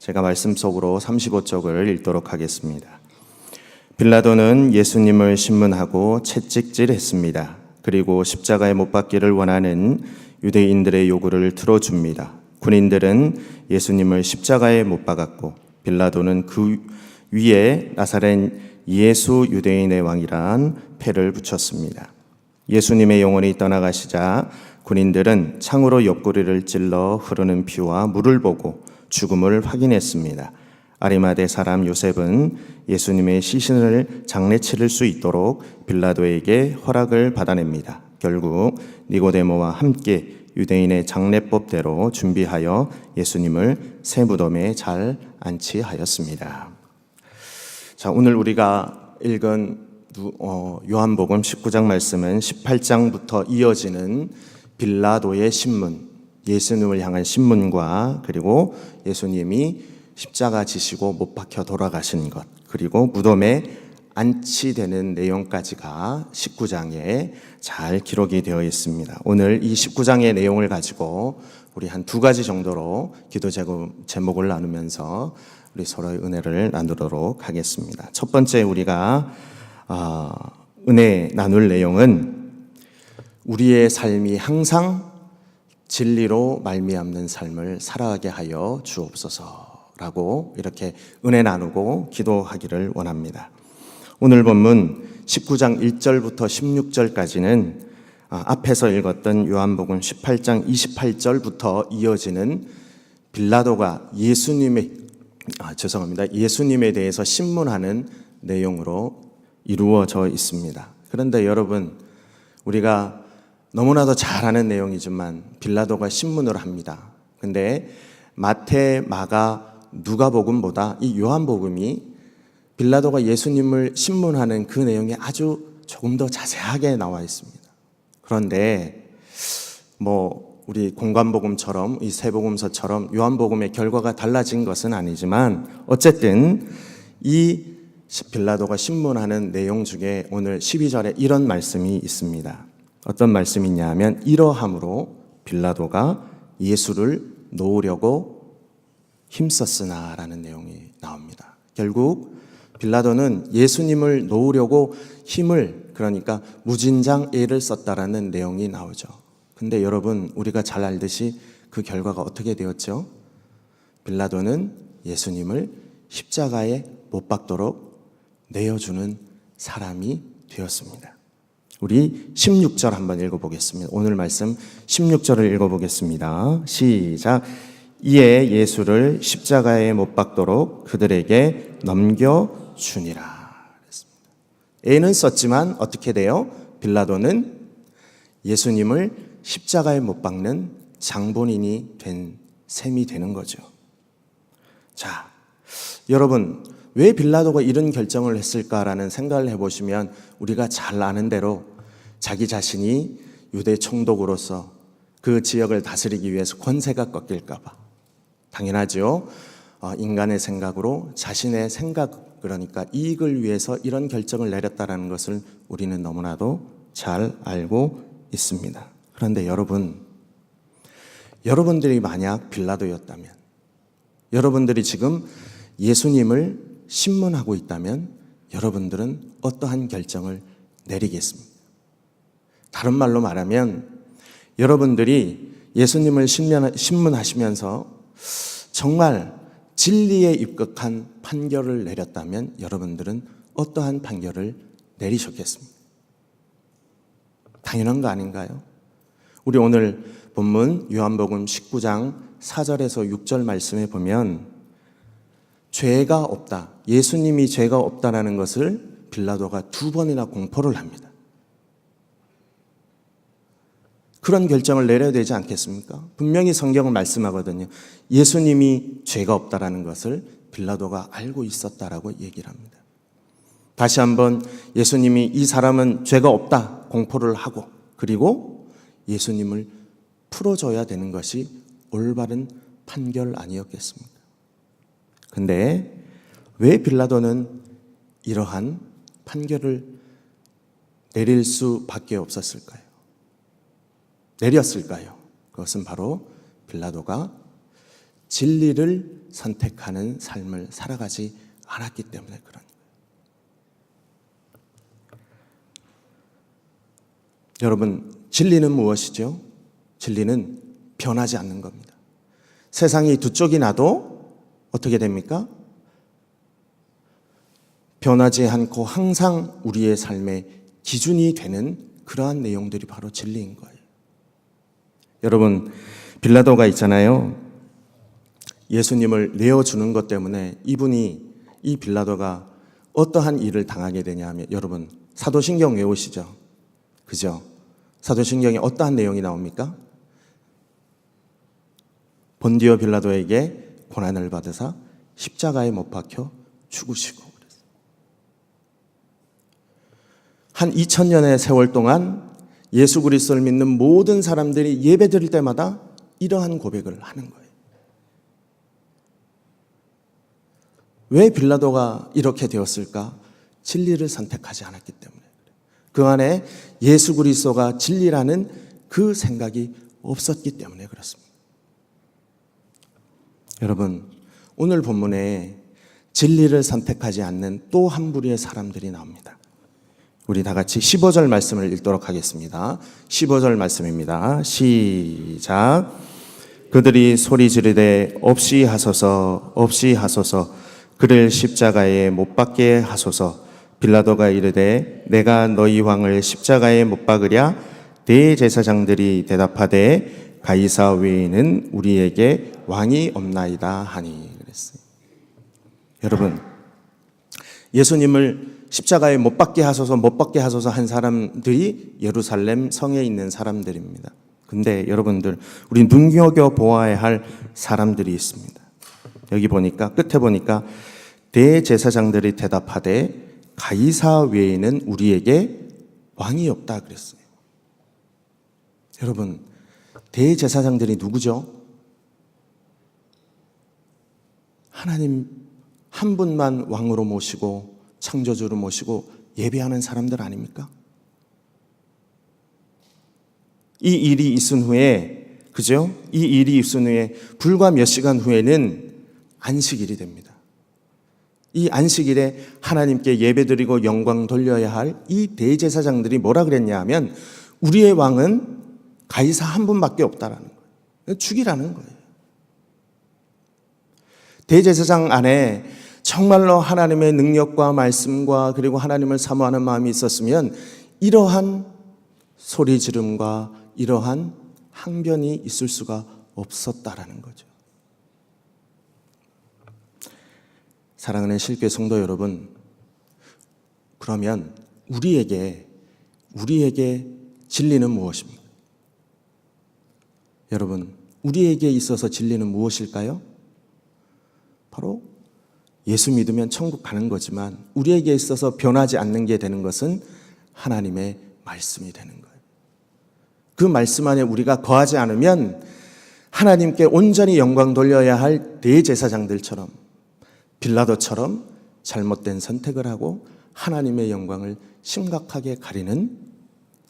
제가 말씀 속으로 35쪽을 읽도록 하겠습니다. 빌라도는 예수님을 신문하고 채찍질했습니다. 그리고 십자가에 못 박기를 원하는 유대인들의 요구를 들어줍니다. 군인들은 예수님을 십자가에 못 박았고 빌라도는 그 위에 나사렛 예수 유대인의 왕이란 패를 붙였습니다. 예수님의 영혼이 떠나가시자 군인들은 창으로 옆구리를 찔러 흐르는 피와 물을 보고 죽음을 확인했습니다. 아리마대 사람 요셉은 예수님의 시신을 장례치를 수 있도록 빌라도에게 허락을 받아냅니다. 결국 니고데모와 함께 유대인의 장례법대로 준비하여 예수님을 새 무덤에 잘 안치하였습니다. 자, 오늘 우리가 읽은 요한복음 19장 말씀은 18장부터 이어지는 빌라도의 신문, 예수님을 향한 신문과 그리고 예수님이 십자가 지시고 못 박혀 돌아가신 것, 그리고 무덤에 안치되는 내용까지가 19장에 잘 기록이 되어 있습니다. 오늘 이 19장의 내용을 가지고 우리 한 두 가지 정도로 기도 제목을 나누면서 우리 서로의 은혜를 나누도록 하겠습니다. 첫 번째 우리가 은혜 나눌 내용은 우리의 삶이 항상 진리로 말미암는 삶을 살아가게 하여 주옵소서라고 이렇게 은혜 나누고 기도하기를 원합니다. 오늘 본문 19장 1절부터 16절까지는 앞에서 읽었던 요한복음 18장 28절부터 이어지는 빌라도가 예수님에 대해서 신문하는 내용으로 이루어져 있습니다. 그런데 여러분, 우리가 너무나도 잘 아는 내용이지만 빌라도가 신문을 합니다. 근데 마태, 마가, 누가복음보다 이 요한복음이 빌라도가 예수님을 신문하는 그 내용이 아주 조금 더 자세하게 나와 있습니다. 그런데 우리 공관복음처럼 이 세복음서처럼 요한복음의 결과가 달라진 것은 아니지만 어쨌든 이 빌라도가 신문하는 내용 중에 오늘 12절에 이런 말씀이 있습니다. 어떤 말씀이냐 하면 이러함으로 빌라도가 예수를 놓으려고 힘썼으나 라는 내용이 나옵니다. 결국 빌라도는 예수님을 놓으려고 그러니까 무진장 애를 썼다라는 내용이 나오죠. 근데 여러분, 우리가 잘 알듯이 그 결과가 어떻게 되었죠? 빌라도는 예수님을 십자가에 못 박도록 내어주는 사람이 되었습니다. 우리 16절 한번 읽어보겠습니다. 오늘 말씀 16절을 읽어보겠습니다. 시작. 이에 예수를 십자가에 못 박도록 그들에게 넘겨주니라. 애는 썼지만 어떻게 돼요? 빌라도는 예수님을 십자가에 못 박는 장본인이 된 셈이 되는 거죠. 자, 여러분, 왜 빌라도가 이런 결정을 했을까라는 생각을 해보시면 우리가 잘 아는 대로 자기 자신이 유대 총독으로서 그 지역을 다스리기 위해서 권세가 꺾일까 봐. 당연하죠. 인간의 생각으로 자신의 생각, 그러니까 이익을 위해서 이런 결정을 내렸다는 것을 우리는 너무나도 잘 알고 있습니다. 그런데 여러분들이 만약 빌라도였다면, 여러분들이 지금 예수님을 신문하고 있다면 여러분들은 어떠한 결정을 내리겠습니까? 다른 말로 말하면 여러분들이 예수님을 신문하시면서 정말 진리에 입각한 판결을 내렸다면 여러분들은 어떠한 판결을 내리셨겠습니까? 당연한 거 아닌가요? 우리 오늘 본문 요한복음 19장 4절에서 6절 말씀에 보면 죄가 없다, 예수님이 죄가 없다라는 것을 빌라도가 2번이나 공포를 합니다. 그런 결정을 내려야 되지 않겠습니까? 분명히 성경은 말씀하거든요. 예수님이 죄가 없다라는 것을 빌라도가 알고 있었다라고 얘기를 합니다. 다시 한번 예수님이 이 사람은 죄가 없다 공포를 하고 그리고 예수님을 풀어줘야 되는 것이 올바른 판결 아니었겠습니까? 근데 왜 빌라도는 이러한 판결을 내릴 수밖에 없었을까요? 내렸을까요? 그것은 바로 빌라도가 진리를 선택하는 삶을 살아가지 않았기 때문에 그런 거예요. 여러분, 진리는 무엇이죠? 진리는 변하지 않는 겁니다. 세상이 두 쪽이 나도 어떻게 됩니까? 변하지 않고 항상 우리의 삶의 기준이 되는 그러한 내용들이 바로 진리인 거예요. 여러분, 빌라도가 있잖아요. 예수님을 내어주는 것 때문에 이 빌라도가 어떠한 일을 당하게 되냐 하면, 여러분 사도신경 외우시죠? 그죠? 사도신경에 어떠한 내용이 나옵니까? 본디오 빌라도에게 고난을 받으사 십자가에 못 박혀 죽으시고 그랬어요. 한 2000년의 세월 동안 예수 그리스도를 믿는 모든 사람들이 예배드릴 때마다 이러한 고백을 하는 거예요. 왜 빌라도가 이렇게 되었을까? 진리를 선택하지 않았기 때문에. 그 안에 예수 그리스도가 진리라는 그 생각이 없었기 때문에 그렇습니다. 여러분, 오늘 본문에 진리를 선택하지 않는 또 한 부류의 사람들이 나옵니다. 우리 다 같이 15절 말씀을 읽도록 하겠습니다. 15절 말씀입니다. 시작. 그들이 소리 지르되 없이 하소서, 없이 하소서, 그를 십자가에 못 박게 하소서. 빌라도가 이르되 내가 너희 왕을 십자가에 못 박으랴? 대제사장들이 대답하되 가이사 외에는 우리에게 왕이 없나이다 하니 그랬어요. 여러분, 예수님을 십자가에 못 박게 하소서, 못 박게 하소서 한 사람들이 예루살렘 성에 있는 사람들입니다. 근데 여러분들, 우리 눈여겨 보아야 할 사람들이 있습니다. 여기 보니까, 끝에 보니까 대제사장들이 대답하되 가이사 외에는 우리에게 왕이 없다 그랬어요. 여러분, 대제사장들이 누구죠? 하나님 한 분만 왕으로 모시고 창조주로 모시고 예배하는 사람들 아닙니까? 이 일이 있은 후에, 그죠? 이 일이 있은 후에 불과 몇 시간 후에는 안식일이 됩니다. 이 안식일에 하나님께 예배드리고 영광 돌려야 할 이 대제사장들이 뭐라 그랬냐 하면 우리의 왕은 가이사 한 분밖에 없다라는 거예요. 죽이라는 거예요. 대제사장 안에 정말로 하나님의 능력과 말씀과 그리고 하나님을 사모하는 마음이 있었으면 이러한 소리 지름과 이러한 항변이 있을 수가 없었다라는 거죠. 사랑하는 실교회 성도 여러분, 그러면 우리에게 진리는 무엇입니까? 여러분, 우리에게 있어서 진리는 무엇일까요? 바로 예수 믿으면 천국 가는 거지만 우리에게 있어서 변하지 않는 게 되는 것은 하나님의 말씀이 되는 거예요. 그 말씀 안에 우리가 거하지 않으면 하나님께 온전히 영광 돌려야 할 대제사장들처럼, 빌라도처럼 잘못된 선택을 하고 하나님의 영광을 심각하게 가리는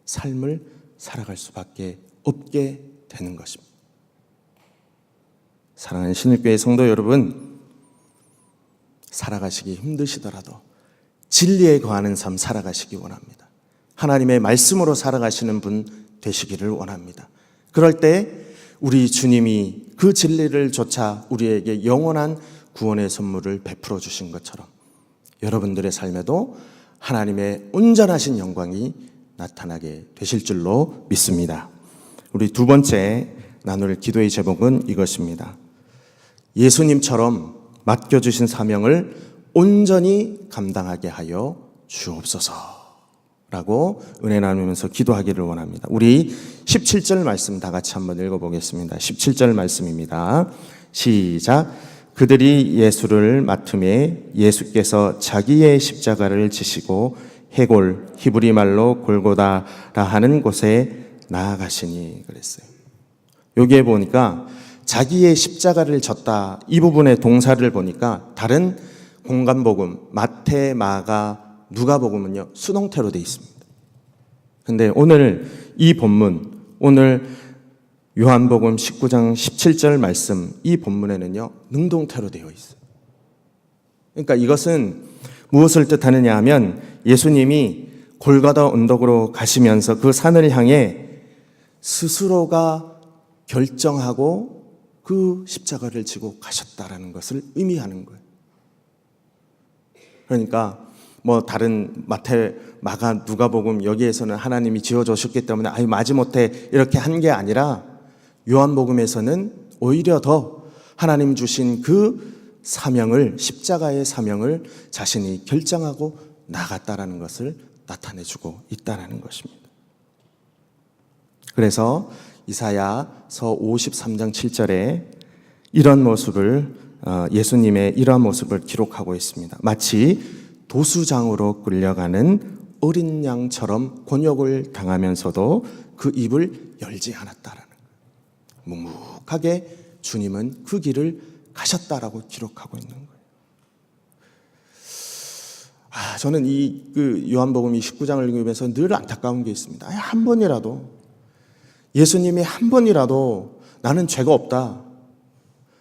삶을 살아갈 수밖에 없게 되는 것입니다. 사랑하는 신일교회 성도 여러분, 살아가시기 힘드시더라도 진리에 거하는 삶 살아가시기 원합니다. 하나님의 말씀으로 살아가시는 분 되시기를 원합니다. 그럴 때 우리 주님이 그 진리를 조차 우리에게 영원한 구원의 선물을 베풀어 주신 것처럼 여러분들의 삶에도 하나님의 온전하신 영광이 나타나게 되실 줄로 믿습니다. 우리 두 번째 나눌 기도의 제목은 이것입니다. 예수님처럼 맡겨주신 사명을 온전히 감당하게 하여 주옵소서라고 은혜 나누면서 기도하기를 원합니다. 우리 17절 말씀 다 같이 한번 읽어보겠습니다. 17절 말씀입니다. 시작. 그들이 예수를 맡음에 예수께서 자기의 십자가를 지시고 해골, 히브리 말로 골고다라 하는 곳에 나아가시니 그랬어요. 여기에 보니까 자기의 십자가를 졌다, 이 부분의 동사를 보니까 다른 공간복음 마태, 마가, 누가복음은요 수동태로 되어 있습니다. 근데 오늘 이 본문, 오늘 요한복음 19장 17절 말씀, 이 본문에는요, 능동태로 되어 있어요. 그러니까 이것은 무엇을 뜻하느냐 하면 예수님이 골고다 언덕으로 가시면서 그 산을 향해 스스로가 결정하고 그 십자가를 지고 가셨다라는 것을 의미하는 거예요. 그러니까 뭐 다른 마태, 마가, 누가복음 여기에서는 하나님이 지어주셨기 때문에 아유 마지못해 이렇게 한 게 아니라 요한복음에서는 오히려 더 하나님 주신 그 사명을, 십자가의 사명을 자신이 결정하고 나갔다라는 것을 나타내주고 있다는 것입니다. 그래서 이사야서 53장 7절에 이런 모습을, 예수님의 이러한 모습을 기록하고 있습니다. 마치 도수장으로 끌려가는 어린 양처럼 곤욕을 당하면서도 그 입을 열지 않았다라는 거예요. 묵묵하게 주님은 그 길을 가셨다라고 기록하고 있는 거예요. 저는 그 요한복음 19장을 읽으면서 늘 안타까운 게 있습니다. 한 번이라도, 예수님이 한 번이라도 나는 죄가 없다,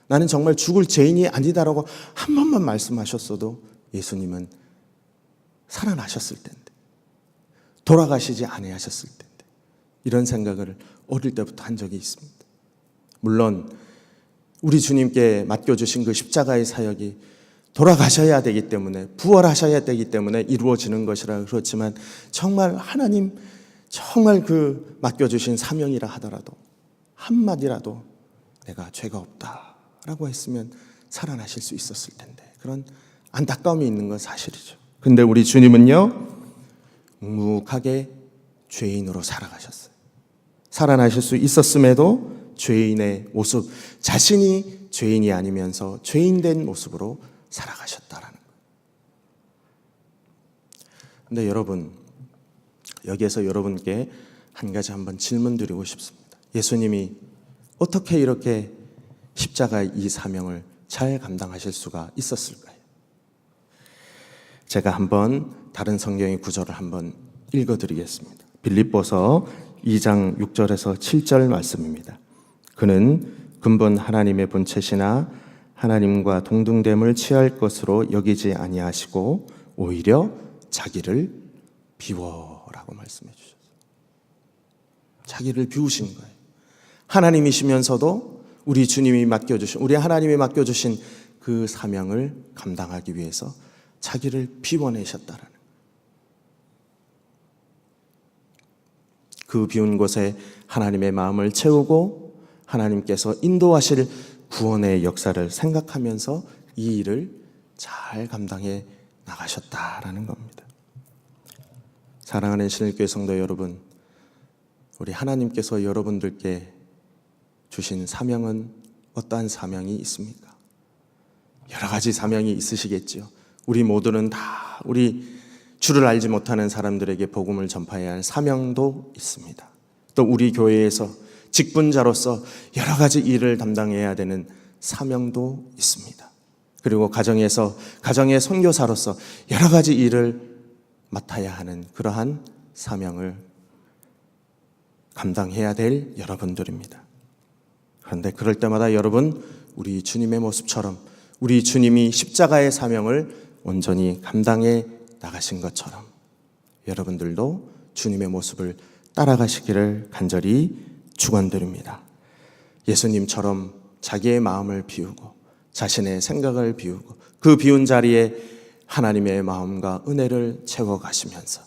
나는 정말 죽을 죄인이 아니다라고 한 번만 말씀하셨어도 예수님은 살아나셨을 텐데, 돌아가시지 아니하셨을 텐데, 이런 생각을 어릴 때부터 한 적이 있습니다. 물론 우리 주님께 맡겨주신 그 십자가의 사역이 돌아가셔야 되기 때문에, 부활하셔야 되기 때문에 이루어지는 것이라 그렇지만, 정말 하나님 정말 그 맡겨주신 사명이라 하더라도 한마디라도 내가 죄가 없다라고 했으면 살아나실 수 있었을 텐데, 그런 안타까움이 있는 건 사실이죠. 근데 우리 주님은요, 묵묵하게 죄인으로 살아가셨어요. 살아나실 수 있었음에도 죄인의 모습, 자신이 죄인이 아니면서 죄인된 모습으로 살아가셨다라는 거예요. 근데 여러분, 여기에서 여러분께 한 가지 한번 질문 드리고 싶습니다. 예수님이 어떻게 이렇게 십자가의 이 사명을 잘 감당하실 수가 있었을까요? 제가 한번 다른 성경의 구절을 한번 읽어드리겠습니다. 빌립보서 2장 6절에서 7절 말씀입니다. 그는 근본 하나님의 본체시나 하나님과 동등됨을 취할 것으로 여기지 아니하시고 오히려 자기를 비워라고 말씀해 주셨어요. 자기를 비우신 거예요. 하나님이시면서도 우리 주님이 맡겨주신, 우리 하나님이 맡겨주신 그 사명을 감당하기 위해서 자기를 비워내셨다라는 거예요. 그 비운 곳에 하나님의 마음을 채우고 하나님께서 인도하실 구원의 역사를 생각하면서 이 일을 잘 감당해 나가셨다라는 겁니다. 사랑하는 신일교회 성도 여러분, 우리 하나님께서 여러분들께 주신 사명은 어떠한 사명이 있습니까? 여러 가지 사명이 있으시겠죠. 우리 모두는 다 우리 주를 알지 못하는 사람들에게 복음을 전파해야 할 사명도 있습니다. 또 우리 교회에서 직분자로서 여러 가지 일을 담당해야 되는 사명도 있습니다. 그리고 가정에서 가정의 선교사로서 여러 가지 일을 맡아야 하는 그러한 사명을 감당해야 될 여러분들입니다. 그런데 그럴 때마다 여러분, 우리 주님의 모습처럼 우리 주님이 십자가의 사명을 온전히 감당해 나가신 것처럼 여러분들도 주님의 모습을 따라가시기를 간절히 축원드립니다. 예수님처럼 자기의 마음을 비우고 자신의 생각을 비우고 그 비운 자리에 하나님의 마음과 은혜를 채워가시면서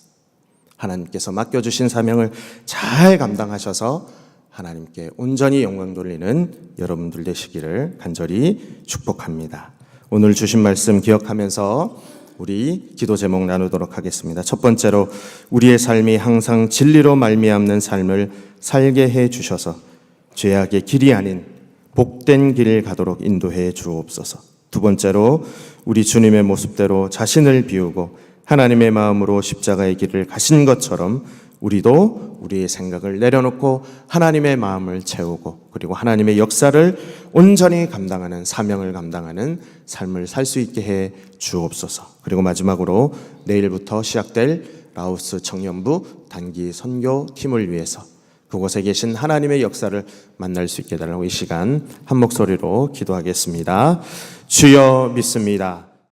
하나님께서 맡겨주신 사명을 잘 감당하셔서 하나님께 온전히 영광 돌리는 여러분들 되시기를 간절히 축복합니다. 오늘 주신 말씀 기억하면서 우리 기도 제목 나누도록 하겠습니다. 첫 번째로, 우리의 삶이 항상 진리로 말미암는 삶을 살게 해 주셔서 죄악의 길이 아닌 복된 길을 가도록 인도해 주옵소서. 두 번째로, 우리 주님의 모습대로 자신을 비우고 하나님의 마음으로 십자가의 길을 가신 것처럼 우리도 우리의 생각을 내려놓고 하나님의 마음을 채우고 그리고 하나님의 역사를 온전히 감당하는, 사명을 감당하는 삶을 살 수 있게 해 주옵소서. 그리고 마지막으로 내일부터 시작될 라오스 청년부 단기 선교 팀을 위해서 그곳에 계신 하나님의 역사를 만날 수 있게 해달라고 이 시간 한 목소리로 기도하겠습니다. 주여 믿습니다.